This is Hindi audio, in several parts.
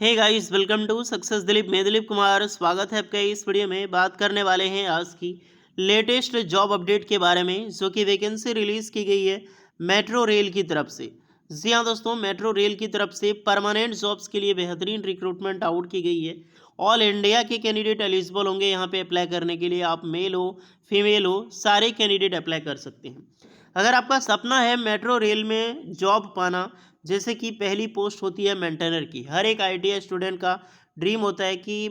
Hey guys, welcome to success Dilip. मैं दिलीप कुमार, स्वागत है आपका इस वीडियो में। बात करने वाले हैं आज की लेटेस्ट जॉब अपडेट के बारे में, जो कि वैकेंसी रिलीज़ की गई है मेट्रो रेल की तरफ से। जी हाँ दोस्तों, मेट्रो रेल की तरफ से परमानेंट जॉब्स के लिए बेहतरीन रिक्रूटमेंट आउट की गई है। ऑल इंडिया के कैंडिडेट एलिजिबल होंगे यहाँ पे अप्लाई करने के लिए। आप मेल हो फीमेल हो, सारे कैंडिडेट अप्लाई कर सकते हैं। अगर आपका सपना है मेट्रो रेल में जॉब पाना, जैसे कि पहली पोस्ट होती है मेंटेनर की। हर एक आईटीआई स्टूडेंट का ड्रीम होता है कि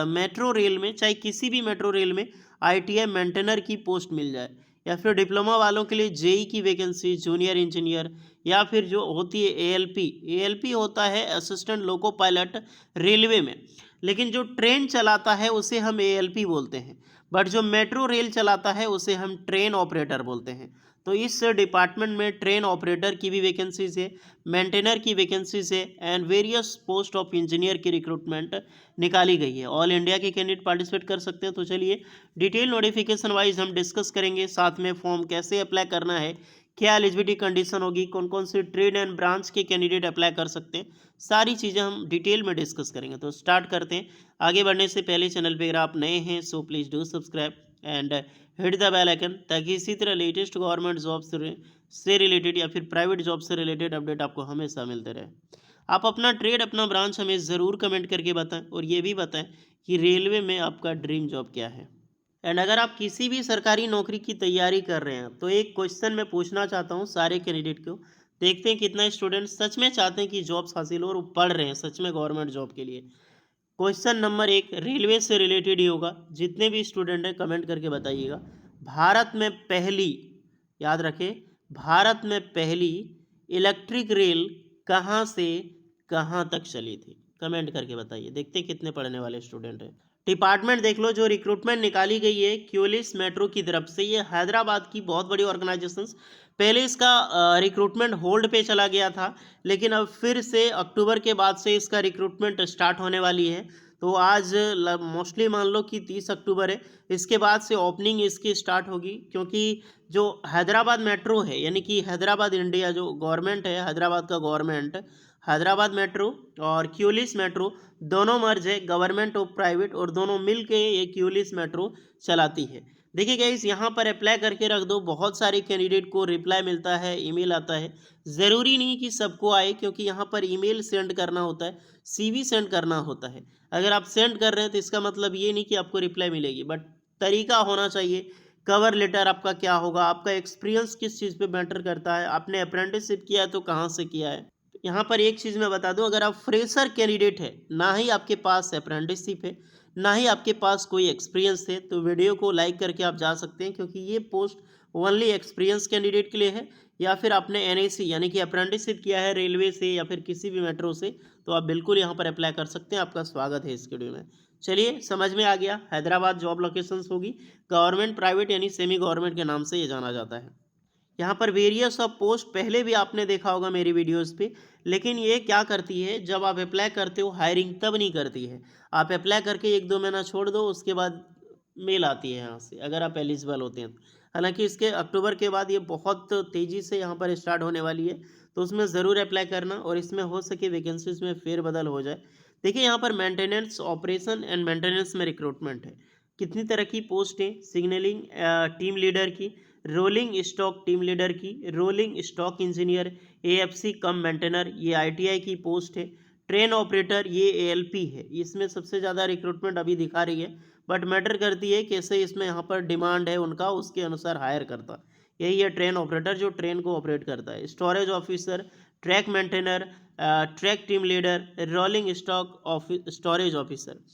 मेट्रो रेल में, चाहे किसी भी मेट्रो रेल में, आईटीआई मेंटेनर की पोस्ट मिल जाए। या फिर डिप्लोमा वालों के लिए जेई की वैकेंसी, जूनियर इंजीनियर, या फिर जो होती है एएलपी। एएलपी होता है असिस्टेंट लोको पायलट रेलवे में, लेकिन जो ट्रेन चलाता है उसे हम एएलपी बोलते हैं। बट जो मेट्रो रेल चलाता है उसे हम ट्रेन ऑपरेटर बोलते हैं। तो इस डिपार्टमेंट में ट्रेन ऑपरेटर की भी वैकेंसीज है, मेंटेनर की वैकेंसीज है, and various post of engineer की रिक्रूटमेंट निकाली गई है। ऑल इंडिया के कैंडिडेट पार्टिसिपेट कर सकते हैं। तो चलिए डिटेल नोटिफिकेशन वाइज हम डिस्कस करेंगे, साथ में फॉर्म कैसे अप्लाई करना है, क्या एलिजिबिलिटी कंडीशन होगी, कौन कौन से ट्रेड एंड ब्रांच के कैंडिडेट अप्लाई कर सकते हैं, सारी चीज़ें हम डिटेल में डिस्कस करेंगे। तो स्टार्ट करते हैं। आगे बढ़ने से पहले चैनल पर अगर आप नए हैं so please do subscribe and hit the bell icon, ताकि इसी तरह लेटेस्ट गवर्नमेंट जॉब से रिलेटेड या फिर प्राइवेट जॉब से रिलेटेड अपडेट आपको हमेशा मिलते रहे। आप अपना ट्रेड, अपना ब्रांच हमें ज़रूर कमेंट करके बताएं, और ये भी बताएं कि रेलवे में आपका ड्रीम जॉब क्या है। एंड अगर आप किसी भी सरकारी नौकरी की तैयारी कर रहे हैं, तो एक क्वेश्चन मैं पूछना चाहता हूँ सारे कैंडिडेट को। देखते हैं कितना स्टूडेंट सच में चाहते हैं कि जॉब्स हासिल हो और वो पढ़ रहे हैं सच में गवर्नमेंट जॉब के लिए। क्वेश्चन नंबर 1 रेलवे से रिलेटेड ही होगा। जितने भी स्टूडेंट हैं कमेंट करके बताइएगा। भारत में पहली, याद रखें, भारत में पहली इलेक्ट्रिक रेल कहाँ से कहाँ तक चली थी? कमेंट करके बताइए। देखते हैं कितने पढ़ने वाले स्टूडेंट हैं। डिपार्टमेंट देख लो, जो रिक्रूटमेंट निकाली गई है क्यूलिस मेट्रो की तरफ से। ये हैदराबाद की बहुत बड़ी ऑर्गेनाइजेशंस। पहले इसका रिक्रूटमेंट होल्ड पे चला गया था, लेकिन अब फिर से अक्टूबर के बाद से इसका रिक्रूटमेंट स्टार्ट होने वाली है। तो आज मोस्टली मान लो कि 30 अक्टूबर है, इसके बाद से ओपनिंग इसकी स्टार्ट होगी। क्योंकि जो हैदराबाद मेट्रो है, यानी कि हैदराबाद इंडिया जो गवर्नमेंट है, हैदराबाद का गवर्नमेंट, हैदराबाद मेट्रो और क्यूलिस मेट्रो दोनों मर्ज है, गवर्नमेंट और प्राइवेट, और दोनों मिल के ये क्यूलिस मेट्रो चलाती है। देखिए गाइस, यहाँ पर अप्लाई करके रख दो। बहुत सारे कैंडिडेट को रिप्लाई मिलता है, ईमेल आता है। ज़रूरी नहीं कि सबको आए, क्योंकि यहाँ पर ईमेल सेंड करना होता है, सीवी सेंड करना होता है। अगर आप सेंड कर रहे हैं तो इसका मतलब ये नहीं कि आपको रिप्लाई मिलेगी, बट तरीका होना चाहिए। कवर लेटर आपका क्या होगा, आपका एक्सपीरियंस किस चीज़ पे मैटर करता है, आपने अप्रेंटिसशिप किया है तो कहाँ से किया है। यहाँ पर एक चीज़ मैं बता दूं, अगर आप फ्रेशर कैंडिडेट है, ना ही आपके पास अप्रेंटिसशिप है, ना ही आपके पास कोई एक्सपीरियंस है, तो वीडियो को लाइक करके आप जा सकते हैं। क्योंकि ये पोस्ट ओनली एक्सपीरियंस कैंडिडेट के लिए है, या फिर आपने एनएसी यानी कि अप्रेंटिसशिप किया है रेलवे से या फिर किसी भी मेट्रो से, तो आप बिल्कुल यहाँ पर अप्लाई कर सकते हैं। आपका स्वागत है इस वीडियो में। चलिए, समझ में आ गया। हैदराबाद जॉब लोकेशंस होगी, गवर्नमेंट प्राइवेट यानी सेमी गवर्नमेंट के नाम से ये जाना जाता है। यहाँ पर वेरियस ऑफ पोस्ट पहले भी आपने देखा होगा मेरी वीडियोस पे, लेकिन ये क्या करती है, जब आप अप्लाई करते हो हायरिंग तब नहीं करती है। आप अप्लाई करके 1-2 महीना छोड़ दो, उसके बाद मेल आती है यहाँ से, अगर आप एलिजिबल होते हैं तो। हालांकि इसके अक्टूबर के बाद ये बहुत तेज़ी से यहाँ पर स्टार्ट होने वाली है, तो उसमें ज़रूर अप्लाई करना, और इसमें हो सके वैकेंसीज में फेरबदल हो जाए। देखिए, यहाँ पर मेंटेनेंस ऑपरेशन एंड मेंटेनेंस में रिक्रूटमेंट है। कितनी तरह की पोस्ट है? सिग्नलिंग टीम लीडर की, रोलिंग स्टॉक टीम लीडर की, रोलिंग स्टॉक इंजीनियर, एएफसी कम मेंटेनर, ये आईटीआई की पोस्ट है। ट्रेन ऑपरेटर, ये एएलपी है। इसमें सबसे ज़्यादा रिक्रूटमेंट अभी दिखा रही है, बट मैटर करती है कैसे इसमें यहाँ पर डिमांड है उनका, उसके अनुसार हायर करता। यही है ट्रेन ऑपरेटर, जो ट्रेन को ऑपरेट करता है। Storage officer, track maintainer, track team leader, rolling stock storage officer.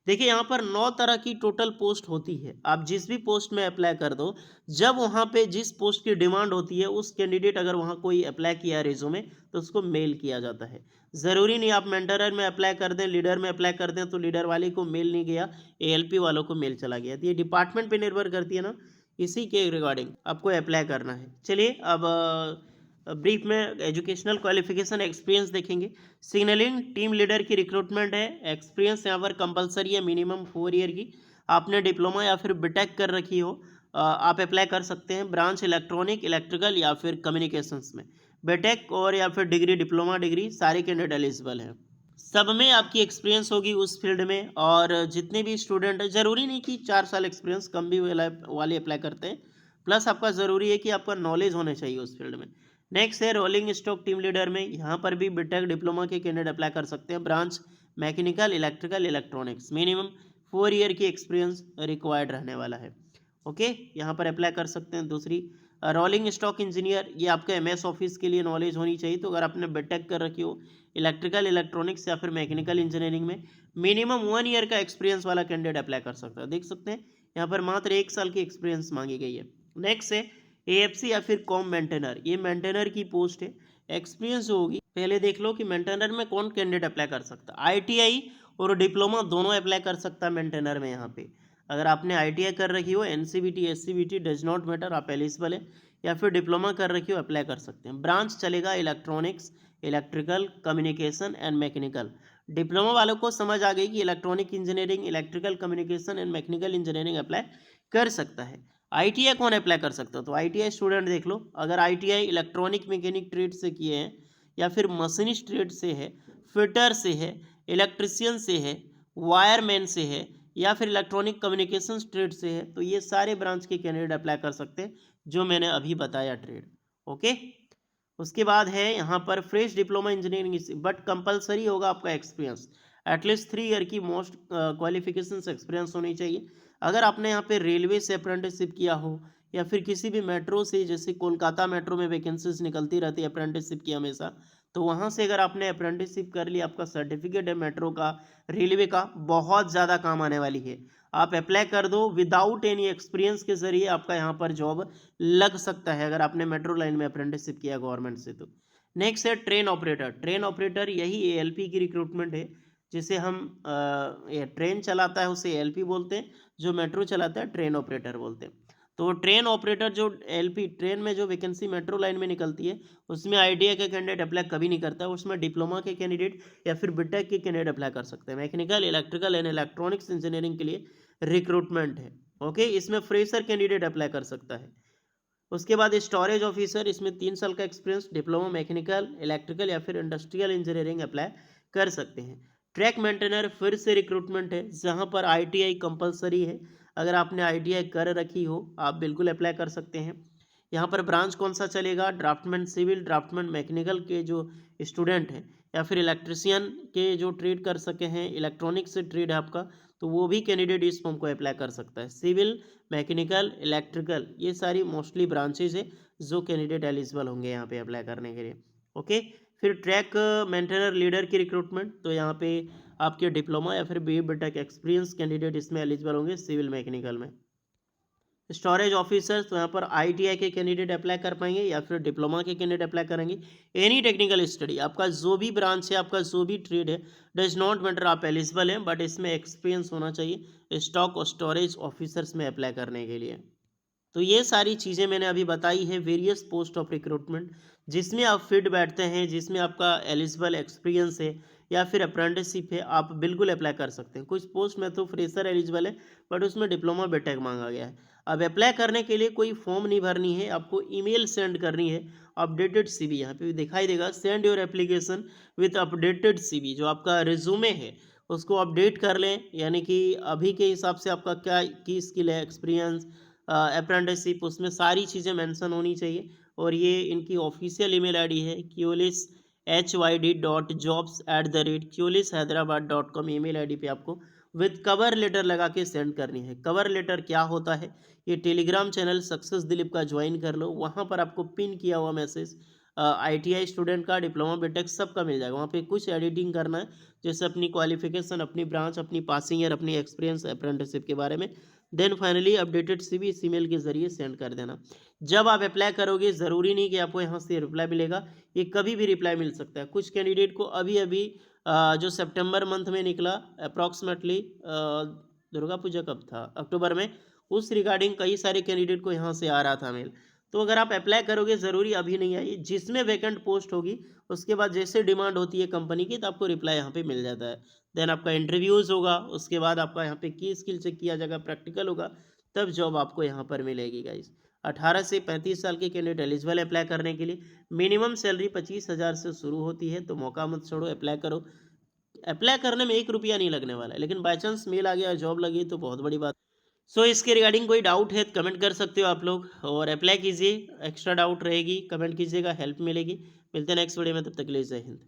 देखिए, यहाँ पर 9 तरह की टोटल पोस्ट होती है। आप जिस भी पोस्ट में अप्लाई कर दो, जब वहाँ पे जिस पोस्ट की डिमांड होती है, उस कैंडिडेट अगर वहाँ कोई अप्लाई किया रिज्यूमे, तो उसको मेल किया जाता है। ज़रूरी नहीं आप मेंटरर में अप्लाई कर दें, लीडर में अप्लाई कर दें तो लीडर वाले को मेल नहीं गया, एएलपी वालों को मेल चला गया। तो ये डिपार्टमेंट पे निर्भर करती है ना, इसी के रिगार्डिंग आपको अप्लाई करना है। चलिए, अब ब्रीफ में एजुकेशनल क्वालिफिकेशन एक्सपीरियंस देखेंगे। सिग्नलिंग टीम लीडर की रिक्रूटमेंट है। एक्सपीरियंस यहाँ पर कंपलसरी है, मिनिमम 4 ईयर की। आपने डिप्लोमा या फिर बीटेक कर रखी हो, आप अप्लाई कर सकते हैं। ब्रांच इलेक्ट्रॉनिक, इलेक्ट्रिकल या फिर कम्युनिकेशंस में बीटेक और या फिर डिग्री, डिप्लोमा डिग्री, सारे कैंडिडेट एलिजिबल हैं। सब में आपकी एक्सपीरियंस होगी उस फील्ड में। और जितने भी स्टूडेंट हैं, ज़रूरी नहीं कि 4 साल एक्सपीरियंस, कम भी वाले अप्लाई करते हैं। प्लस आपका ज़रूरी है कि आपका नॉलेज होना चाहिए उस फील्ड में। नेक्स्ट है रोलिंग स्टॉक टीम लीडर में, यहाँ पर भी बीटेक डिप्लोमा के कैंडिडेट अप्लाई कर सकते हैं। Branch mechanical, electrical, electronics, minimum 4 year की एक्सपीरियंस रिक्वायर्ड रहने वाला है। ओके, यहाँ पर अप्लाई कर सकते हैं। दूसरी रोलिंग स्टॉक इंजीनियर, ये आपका एमएस ऑफिस के लिए नॉलेज होनी चाहिए। तो अगर आपने बीटेक कर रखी हो इलेक्ट्रिकल, इलेक्ट्रॉनिक्स या फिर मैकेनिकल इंजीनियरिंग में, मिनिमम 1 ईयर का एक्सपीरियंस वाला कैंडिडेट अप्लाई कर सकता है। देख सकते हैं यहाँ पर मात्र 1 साल की एक्सपीरियंस मांगी गई है। नेक्स्ट है एएफसी या फिर कॉम मेंटेनर, ये मेंटेनर की पोस्ट है। एक्सपीरियंस जो होगी, पहले देख लो कि मेंटेनर में कौन कैंडिडेट अप्लाई कर सकता है। आईटीआई और डिप्लोमा दोनों अप्लाई कर सकता है मेंटेनर में। यहाँ पे अगर आपने आईटीआई कर रखी हो, NCBT, SCVT does not matter, आप एलिजिबल है। या फिर डिप्लोमा कर रखी हो, अप्लाई कर सकते हैं। ब्रांच चलेगा electronics, electrical, communication and mechanical. Diploma वालों को समझ आ गई कि electronic engineering, electrical, communication and mechanical engineering apply कर सकता है। आईटीआई कौन अप्लाई कर सकता है? तो आईटीआई स्टूडेंट देख लो, अगर आईटीआई इलेक्ट्रॉनिक मैकेनिक ट्रेड से किए हैं, या फिर मशीनिस्ट ट्रेड से है, फिटर से है, इलेक्ट्रिशियन से है, वायरमैन से है, या फिर इलेक्ट्रॉनिक कम्युनिकेशन ट्रेड से है, तो ये सारे ब्रांच के कैंडिडेट अप्लाई कर सकते हैं जो मैंने अभी बताया ट्रेड। ओके, उसके बाद है यहाँ पर fresh diploma engineering, but compulsory होगा आपका एक्सपीरियंस। एटलीस्ट 3 ईयर की मोस्ट क्वालिफिकेशन एक्सपीरियंस होनी चाहिए। अगर आपने यहाँ पे रेलवे से अप्रेंटिसशिप किया हो, या फिर किसी भी मेट्रो से, जैसे कोलकाता मेट्रो में वैकेंसीज निकलती रहती है अप्रेंटिसशिप की हमेशा, तो वहाँ से अगर आपने अप्रेंटिसशिप कर ली, आपका सर्टिफिकेट है मेट्रो का, रेलवे का, बहुत ज़्यादा काम आने वाली है। आप अप्लाई कर दो, विदाउट एनी एक्सपीरियंस के जरिए आपका यहाँ पर जॉब लग सकता है, अगर आपने मेट्रो लाइन में अप्रेंटिसशिप किया गवर्नमेंट से तो। नेक्स्ट है ट्रेन ऑपरेटर। ट्रेन ऑपरेटर यही एएलपी की रिक्रूटमेंट है, जिसे हम ट्रेन चलाता है उसे एएलपी बोलते हैं, जो मेट्रो चलाता है ट्रेन ऑपरेटर बोलते हैं। तो ट्रेन ऑपरेटर जो एलपी ट्रेन में जो वैकेंसी मेट्रो लाइन में निकलती है, उसमें आईटीआई का कैंडिडेट अप्लाई कभी नहीं करता है, उसमें डिप्लोमा के कैंडिडेट या फिर बीटेक के कैंडिडेट अप्लाई कर सकते हैं। Mechanical, electrical and electronics engineering के लिए रिक्रूटमेंट है। ओके, इसमें फ्रेशर कैंडिडेट अप्लाई कर सकता है। उसके बाद स्टोरेज ऑफिसर, इसमें 3 साल का एक्सपीरियंस, डिप्लोमा मैकेनिकल, इलेक्ट्रिकल या फिर इंडस्ट्रियल इंजीनियरिंग अप्लाई कर सकते हैं। ट्रैक मेंटेनर फिर से रिक्रूटमेंट है, जहां पर आईटीआई कंपलसरी है। अगर आपने आईटीआई कर रखी हो, आप बिल्कुल अप्लाई कर सकते हैं। यहाँ पर ब्रांच कौन सा चलेगा? ड्राफ्टमैन सिविल, ड्राफ्टमैन मैकेनिकल के जो स्टूडेंट हैं, या फिर इलेक्ट्रिशियन के जो ट्रेड कर सके हैं, इलेक्ट्रॉनिक से ट्रेड है आपका, तो वो भी कैंडिडेट इस फॉर्म को अप्लाई कर सकता है। सिविल, मैकेनिकल, इलेक्ट्रिकल, ये सारी मोस्टली ब्रांचेज है जो कैंडिडेट एलिजिबल होंगे यहाँ पे अप्लाई करने के लिए। ओके, फिर ट्रैक मेंटेनर लीडर की रिक्रूटमेंट, तो यहाँ पे आपके डिप्लोमा या फिर बीई बीटेक एक्सपीरियंस कैंडिडेट इसमें एलिजिबल होंगे सिविल मैकेनिकल में। स्टोरेज ऑफिसर्स, तो यहाँ पर आईटीआई के कैंडिडेट अप्लाई कर पाएंगे या फिर डिप्लोमा के कैंडिडेट अप्लाई करेंगे। एनी टेक्निकल स्टडी, आपका जो भी ब्रांच है, आपका जो भी ट्रेड है, डज नॉट मैटर, आप एलिजिबल हैं, बट इसमें एक्सपीरियंस होना चाहिए स्टॉक और स्टोरेज ऑफिसर्स में अप्लाई करने के लिए। तो ये सारी चीज़ें मैंने अभी बताई है, वेरियस पोस्ट ऑफ रिक्रूटमेंट, जिसमें आप फिट बैठते हैं, जिसमें आपका एलिजिबल एक्सपीरियंस है या फिर अप्रेंटिसशिप है, आप बिल्कुल अप्लाई कर सकते हैं। कुछ पोस्ट में तो फ्रेशर एलिजिबल है, बट उसमें डिप्लोमा बीटेक मांगा गया है। अब अप्लाई करने के लिए कोई फॉर्म नहीं भरनी है, आपको ईमेल सेंड करनी है अपडेटेड सीवी, यहाँ पे भी दिखाई देगा, send your application with updated CV. जो आपका रिज्यूमे है उसको अपडेट कर लें, यानी कि अभी के हिसाब से आपका क्या की स्किल है, एक्सपीरियंस, अप्रेंटिसशिप, उसमें सारी चीज़ें मेंशन होनी चाहिए। और ये इनकी ऑफिशियल ईमेल आईडी है QLISHYD.jobs@QLISHyderabad.com, ईमेल आईडी पे आपको विद कवर लेटर लगा के सेंड करनी है। कवर लेटर क्या होता है? ये टेलीग्राम चैनल सक्सेस दिलीप का ज्वाइन कर लो, वहाँ पर आपको पिन किया हुआ मैसेज आईटीआई स्टूडेंट का, डिप्लोमा बीटेक सबका मिल जाएगा। वहाँ पे कुछ एडिटिंग करना है, जैसे अपनी क्वालिफिकेशन, अपनी ब्रांच, अपनी पासिंग ईयर, अपनी एक्सपीरियंस अप्रेंटिसशिप के बारे में, देन फाइनली अपडेटेड सीवी इस ईमेल के जरिए सेंड कर देना। जब आप अप्लाई करोगे, ज़रूरी नहीं कि आपको यहाँ से रिप्लाई मिलेगा, ये कभी भी रिप्लाई मिल सकता है। कुछ कैंडिडेट को अभी अभी जो सितंबर मंथ में निकला अप्रॉक्सीमेटली, दुर्गा पूजा कब था, अक्टूबर में, उस रिगार्डिंग कई सारे कैंडिडेट को यहाँ से आ रहा था मेल। तो अगर आप अप्लाई करोगे, ज़रूरी अभी नहीं आई, जिसमें वैकेंट पोस्ट होगी उसके बाद जैसे डिमांड होती है कंपनी की, तो आपको रिप्लाई यहाँ पे मिल जाता है। देन आपका इंटरव्यूज़ होगा, उसके बाद आपका यहाँ पे की स्किल चेक किया जाएगा, प्रैक्टिकल होगा, तब जॉब आपको यहाँ पर मिलेगी गाइस। 18 से 35 साल के कैंडिडेट एलिजिबल अप्लाई करने के लिए। मिनिमम सैलरी 25,000 से शुरू होती है, तो मौका मत छोड़ो, अप्लाई करो। अप्लाई करने में 1 रुपया नहीं लगने वाला है, लेकिन बाय चांस मेल आ गया, जॉब लगी तो बहुत बड़ी बात। सो इसके रिगार्डिंग कोई डाउट है तो कमेंट कर सकते हो आप लोग, और अप्लाई कीजिए। एक्स्ट्रा डाउट रहेगी कमेंट कीजिएगा, हेल्प मिलेगी। मिलते हैं नेक्स्ट वीडियो में, तब तक के लिए जय हिंद।